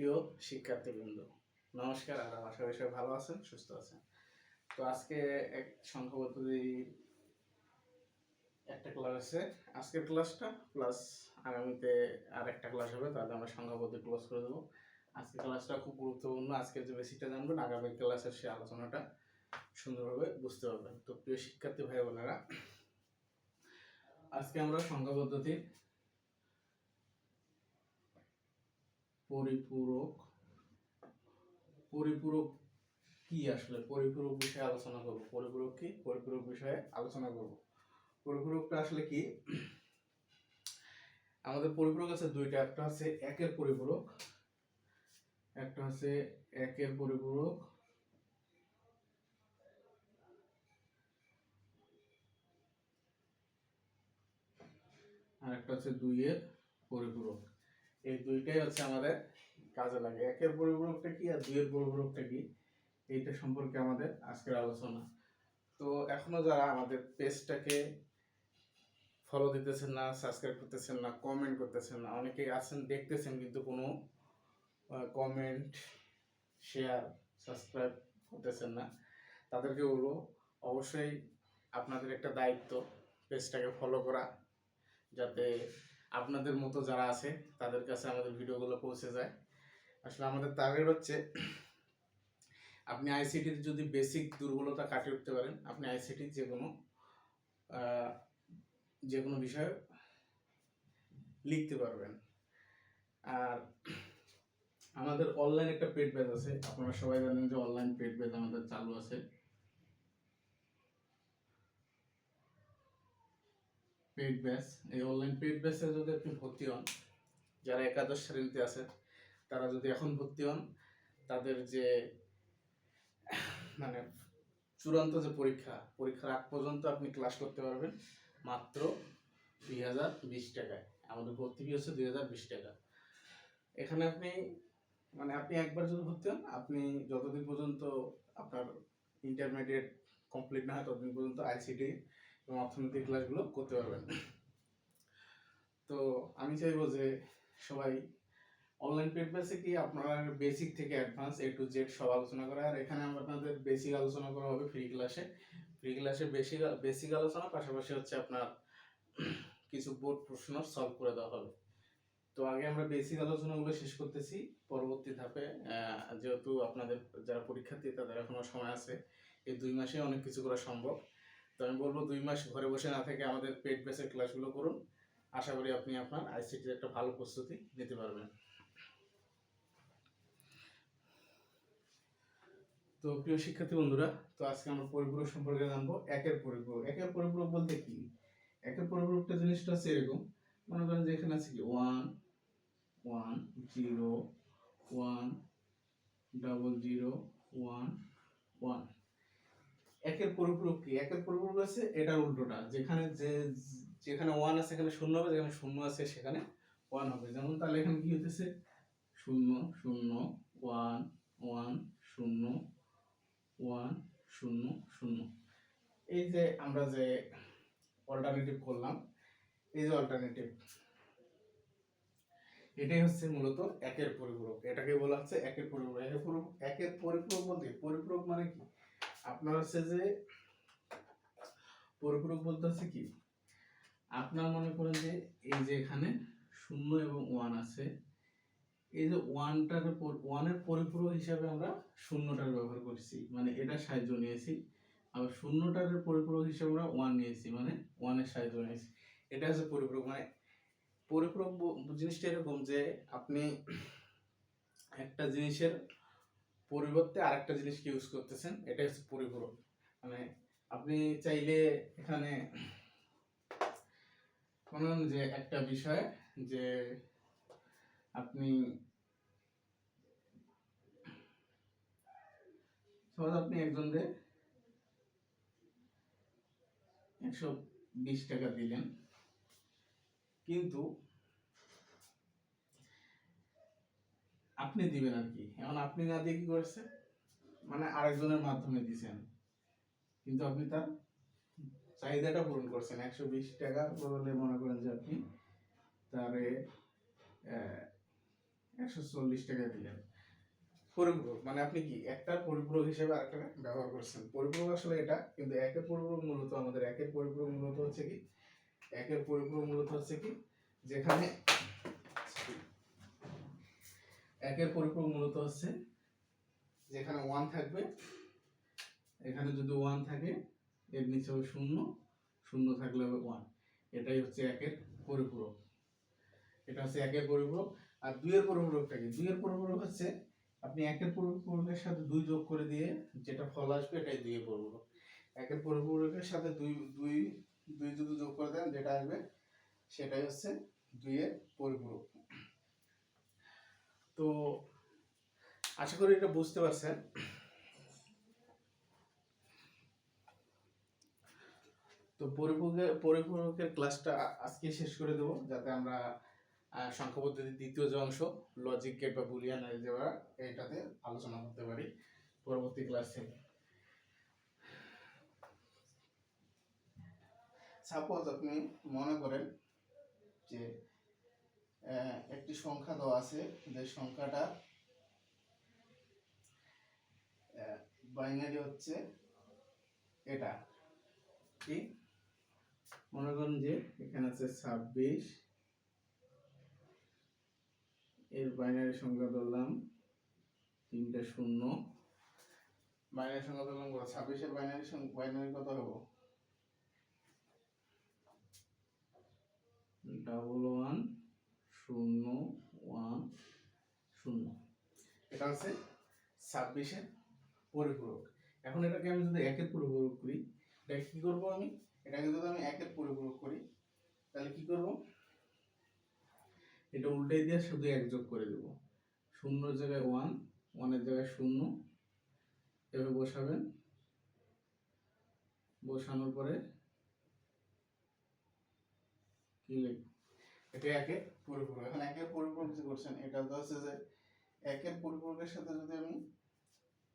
প্রিয় শিক্ষার্থীবৃন্দ, নমস্কার। আর আশা করি সবাই ভালো আছেন, সুস্থ আছেন। তো আজকে এক সংখ্যা পদ্ধতির একটা ক্লাস আছে। আজকের ক্লাসটা প্লাস আগামীতে আর একটা ক্লাস হবে, তাহলে আমরা সংখ্যা পদ্ধতি ক্লোজ করে দেবো। আজকের ক্লাসটা খুব গুরুত্বপূর্ণ। আজকের যে বেসিকটা জানবেন, আগামী ক্লাসের সে আলোচনাটা সুন্দরভাবে বুঝতে পারবেন। তো প্রিয় শিক্ষার্থী ভাই বোনেরা, আজকে আমরা সংখ্যা পদ্ধতির পরিপূরক কি, আসলে পরিপূরক বিষয়ে আলোচনা করব। পরিপূরক কি, পরিপূরক বিষয়ে আলোচনা করব। পরিপূরকটা আসলে কি? আমাদের পরিপূরক আছে দুইটা, একটা আছে একের পরিপূরক, একটা আছে একের পরিপূরক, আর একটা হচ্ছে দুইয়ের পরিপূরক। এই দুইটাই হচ্ছে আমাদের কাজে লাগে। একের পরিপূরকটা কি আর দুইয়ের পরিপূরকটা কি, এইটা সম্পর্কে আমাদের আজকের আলোচনা। তো এখনো যারা আমাদের পেজটাকে ফলো দিতেছেন না, সাবস্ক্রাইব করতেছেন না, কমেন্ট করতেছেন না, অনেকেই আছেন দেখতেছেন কিন্তু কোনো কমেন্ট, শেয়ার, সাবস্ক্রাইব করতেছেন না, তাদেরকে বলবো অবশ্যই আপনাদের একটা দায়িত্ব পেজটাকে ফলো করা, যাতে আপনাদের মতো যারা আছে তাদের কাছে আমাদের ভিডিওগুলো পৌঁছে যায়। আসলে আমাদের টার্গেট হচ্ছে, আপনি আইসিটির যদি বেসিক দুর্বলতা কাটিয়ে উঠতে পারেন, আপনি আইসিটির যে কোনো বিষয়ে লিখতে পারবেন। আর আমাদের অনলাইন একটা পেড ব্যাচ আছে, আপনারা সবাই জানেন যে অনলাইন পেড ব্যাচ আমাদের চালু আছে। পেড ব্যাচ, এই অনলাইন পেড ব্যাচে যদি আপনি ভর্তি হন, যারা একাদশ শ্রেণীতে আছে তারা যদি এখন ভর্তি হন, তাদের যে মানে চূড়ান্ত যে পরীক্ষার আগ পর্যন্ত আপনি ক্লাস করতে পারবেন মাত্র 2020 টাকায়। আমাদের ভর্তি ফি হচ্ছে 2020 টাকা। এখানে আপনি একবার যদি ভর্তি হন, আপনি যতদিন পর্যন্ত আপনার ইন্টারমিডিয়েট কমপ্লিট না হয় ততদিন পর্যন্ত আইসিটি এবং অর্থনৈতিক ক্লাসগুলো করতে পারবেন। তো আমি চাইবো যে সবাই অনলাইন পেড ব্যাচে কি আপনারা বেসিক থেকে অ্যাডভান্স A to Z সব আলোচনা করা। আর এখানে আপনাদের বেসিক আলোচনা করা হবে ফ্রি ক্লাসে বেসিক আলোচনা, পাশাপাশি হচ্ছে আপনার কিছু বোর্ড প্রশ্ন সলভ করে দেওয়া হবে। তো আগে আমরা বেসিক আলোচনাগুলো শেষ করতেছি, পরবর্তী ধাপে যেহেতু আপনাদের যারা পরীক্ষার্থী তাদের এখনো সময় আছে, এই 2 মাসে অনেক কিছু করা সম্ভব। তো আমি বলবো 2 মাস ঘরে বসে না থেকে আমাদের পেড বেসের ক্লাসগুলো করুন। আশা করি আপনি আপনার আইসিটির একটা ভালো প্রস্তুতি নিতে পারবেন। তো প্রিয় শিক্ষার্থী বন্ধুরা, তো আজকে আমরা পরিপূরক সম্পর্কে জানবো। একের পরিপূরক বলতে কি? একের পরিপূরকটা জিনিসটা হচ্ছে এরকম, মনে করেন যে এখানে আছে কি 1 1 0 1 0 1 1। একের পরিপূরক কি? একের পরিপূরক আছে এটার উল্টোটা, যেখানে 1 আছে সেখানে 0 হবে, যেখানে 0 আছে সেখানে 1 হবে। যেমন তাহলে এখানে কি হইতেছে 0 0 1 1 0 1 0 0। এই যে আমরা যে অল্টারনেটিভ করলাম, এই যে অল্টারনেটিভ, এটাই হচ্ছে মূলত একের পরিপূরক। এটাকে বলা হচ্ছে একের পরিপূরক। একের পরিপূরক বলতে, পরিপূরক মানে কি? আপনার হচ্ছে যে পরিপূরক বলতে হচ্ছে কি, আপনার মনে করেন যে এই যে এখানে 0 এবং 1 আছে, এই যে 1 এর পরিপূরক হিসাবে আমরা 0টার ব্যবহার করছি, মানে এটা সাহায্য নিয়েছি। আবার 0টার পরিপূরক হিসাবে আমরা 1 নিয়েছি, মানে 1 এর সাহায্য নিয়েছি। এটা হচ্ছে পরিপূরক। মানে পরিপূরক জিনিসটা এরকম যে আপনি একটা জিনিসের পরিবর্তে আরেকটা জিনিসকে ইউজ করতেছেন, এটা হচ্ছে পরিপূরক। মানে আপনি চাইলে এখানে মনে যে একটা বিষয়, যে আপনি একজনকে 120 টাকা দিলেন, কিন্তু আপনি দিবেন আর কি, এখন আপনি না দিয়ে কি করেছে, মানে আরেকজনের মাধ্যমে দিছেন, কিন্তু আপনি তার চাহিদাটা পূরণ করছেন। 120 টাকা বদলে মনে করেন যে আপনি তারে 140 টাকা দিলেন। পরিপূরক মানে আপনি কি একটা পরিপূরক হিসেবে আরেকটা ব্যবহার করছেন। পরিপূরক আসলে এটা, কিন্তু একের পরিপূরক মূলত আমাদের একের পরিপূরক মূলত হচ্ছে কি, একের পরিপূরক মূলত হচ্ছে কি, যেখানে একের পরিপূরক মূলত হচ্ছে যেখানে 1 থাকবে, এখানে যদি 1 থাকে এর নিচে হবে 0, 0 থাকলে হবে 1। এটাই হচ্ছে একের পরিপূরক। এটা হচ্ছে একের পরিপূরক। আর 2 এর পরিপূরকটা কি? 2 এর পরিপূরক হচ্ছে আপনি একের পরিপূরকের সাথে 2 যোগ করে দিয়ে যেটা ফল আসবে এটাই 2 এর পরিপূরক। একের পরিপূরকের সাথে 2 যদি যোগ করে দেন যেটা আসবে সেটাই হচ্ছে 2 এর পরিপূরক। তো আশা করি এটা বুঝতে পারছেন। তো পরিপূরকের ক্লাসটা আজকে শেষ করে দেবো, যাতে আমরা সংখ্যা পদ্ধতির দ্বিতীয় যে অংশ লজিক গেট বা বুলিয়ান অ্যালজেব্রা এইটাতে আলোচনা করতে পারি পরবর্তী ক্লাসে। সাপোজ আপনি মনে করেন যে একটি সংখ্যা দেওয়া আছে, যে সংখ্যাটা বাইনারি হচ্ছে এটা কি, মনে করেন যে এখানে আছে 26, এর বাইনারি সংখ্যা ধরলাম 3টা 0, বাইনারি সংখ্যা ধরলাম 26 এর বাইনারি কত হবে? 110110। এটা হচ্ছে 26 এর পরিপূরক। এখন এটাকে আমি যদি একের পরিপূরক করি, এটা কি করব আমি? এটাকে যদি আমি একের পরিপূরক করি তাহলে কি করব? এটা উল্টাই দিয়ে শুধু 1 যোগ করে দেব। 0 এর জায়গায় 1, 1 এর জায়গায় 0 এভাবে বসাবেন। বসানোর পরে কি লিখব? এটা একের পরিপূরক। এখন একের পরিপূরক যে করছেন এটা তো হচ্ছে যে একের পরিপূরকের সাথে যদি আমি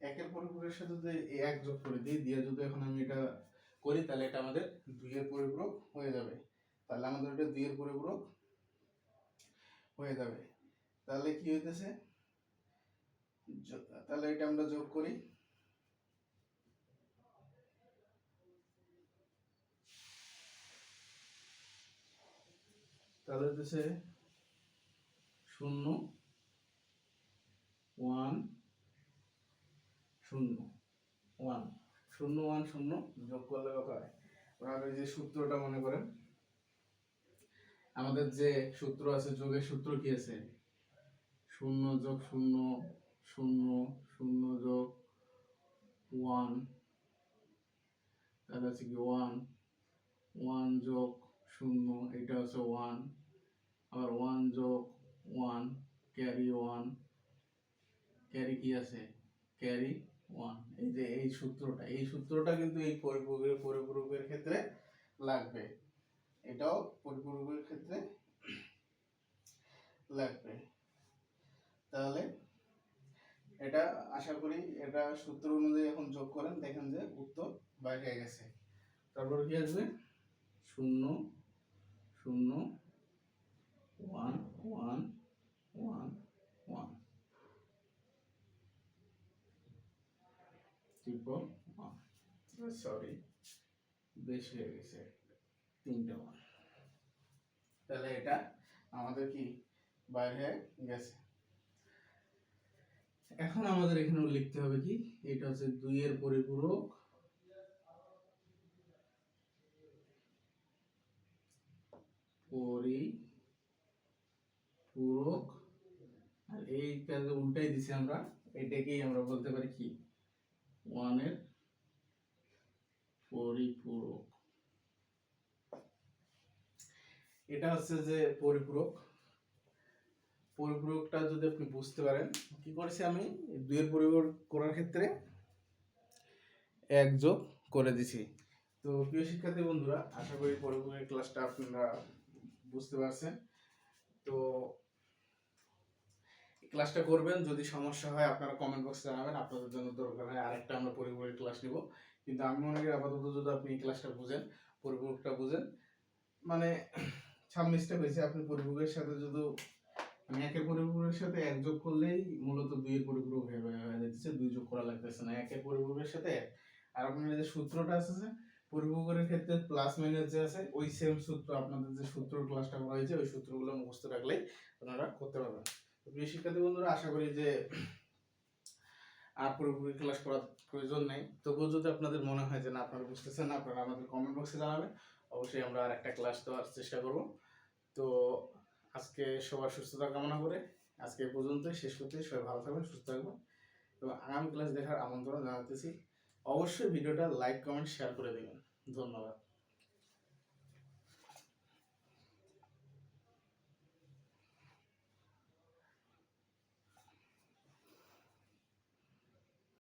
একের পরিপূরকের সাথে যদি 1 যোগ করে দিই, দিয়ে যদি এখন আমি এটা করি তাহলে এটা আমাদের 2 এর পরিপূরক হয়ে যাবে। তাহলে আমাদের এটা 2 এর পরিপূরক হয়ে যাবে। তাহলে কি হইতেছে? তাহলে এটা আমরা যোগ করি। তাহলে হইতেছে 0 1 0 1 0 1 0 যোগ করলে কত হয়? ওই যে সূত্রটা মনে করেন, আমাদের যে সূত্র আছে, যোগের সূত্র কি আছে? 0 যোগ 0 0 0 যোগ 1, তাহলে হচ্ছে কি 1 1 যোগ 0, এটা হচ্ছে 1, আবার 1 যোগ 1 ক্যারি 1, ক্যারি কি আছে? ক্যারি 1। এই যে এই সূত্রটা কিন্তু এই পরিপূরকের ক্ষেত্রে লাগবে, এটাও পরিপূরকের ক্ষেত্রে লাগবে। তাহলে এটা আশা করি এটা সূত্র অনুযায়ী এখন যোগ করেন, দেখেন যে উত্তর বাইরে গেছে। তারপর কি আসবে? 0 0 1 1 1 1 ট্রিপল 1। সরি, বেশি হয়ে গেছে, 3টা 1। তাহলে এটা আমাদের কি বাইরে গেছে। এখন আমাদের এখানে লিখতে হবে কি, এটা হচ্ছে 2 এর পরিপূরক আর এইটা উল্টাই দিছি আমরা, এটাকেই আমরা বলতে পারি কি 1 এর পরিপূরক। এটা হচ্ছে যে পরিপূরকটা যদি আপনি বুঝতে পারেন, কি করেছি আমি 2 এর পরিপূরক করার ক্ষেত্রে 1 যোগ করে দিছি। তো প্রিয় শিক্ষার্থী বন্ধুরা, আশা করি পরিপূরকের ক্লাসটা আপনারা বুঝতে পারছেন। তো ক্লাসটা করবেন, যদি সমস্যা হয় আপনারা কমেন্ট বক্সে জানাবেন। আপনাদের জন্য দরকার হয় আরেকটা আমরা পরিপূরকের ক্লাস নিব, কিন্তু আমি মনে করি আপাতত যদি আপনি এই ক্লাসটা বুঝেন, পরিপূরকটা বুঝেন, মানে 26 স্টেপ হয়েছে, আপনি পরিপূরকের সাথে যদি একের পরিপূরকের সাথে এক যোগ করলেই মূলত দুইয়ের পরিপূরক হয়ে যাচ্ছে, দুই যোগ করা লাগতেছে না, একের পরিপূরকের সাথে এক। আর আপনার যে সূত্রটা আছে যে পরিপূরকের ক্ষেত্রে প্লাস মাইনাস যে আছে ওই সেম সূত্র, আপনাদের যে সূত্র ক্লাসটা করা হয়েছে ওই সূত্রগুলো মুখস্থ রাখলেই আপনারা করতে পারবেন। প্রিয় শিক্ষার্থী বন্ধুরা, আশা করি যে আর পুরোপুরি ক্লাস করার প্রয়োজন নেই। তবুও যদি আপনাদের মনে হয় যে না আপনারা বুঝতেছেন না, আপনারা আমাদের কমেন্ট বক্সে জানাবেন, অবশ্যই আমরা আর একটা ক্লাস দেওয়ার চেষ্টা করব। তো আজকে সবার সুস্থতা কামনা করে আজকে এই পর্যন্তই শেষ করতে, সবাই ভালো থাকবেন, সুস্থ থাকবেন এবং আগামী ক্লাস দেখার আমন্ত্রণ জানাতেছি। অবশ্যই ভিডিওটা লাইক কমেন্ট শেয়ার করে দেবেন। ধন্যবাদ।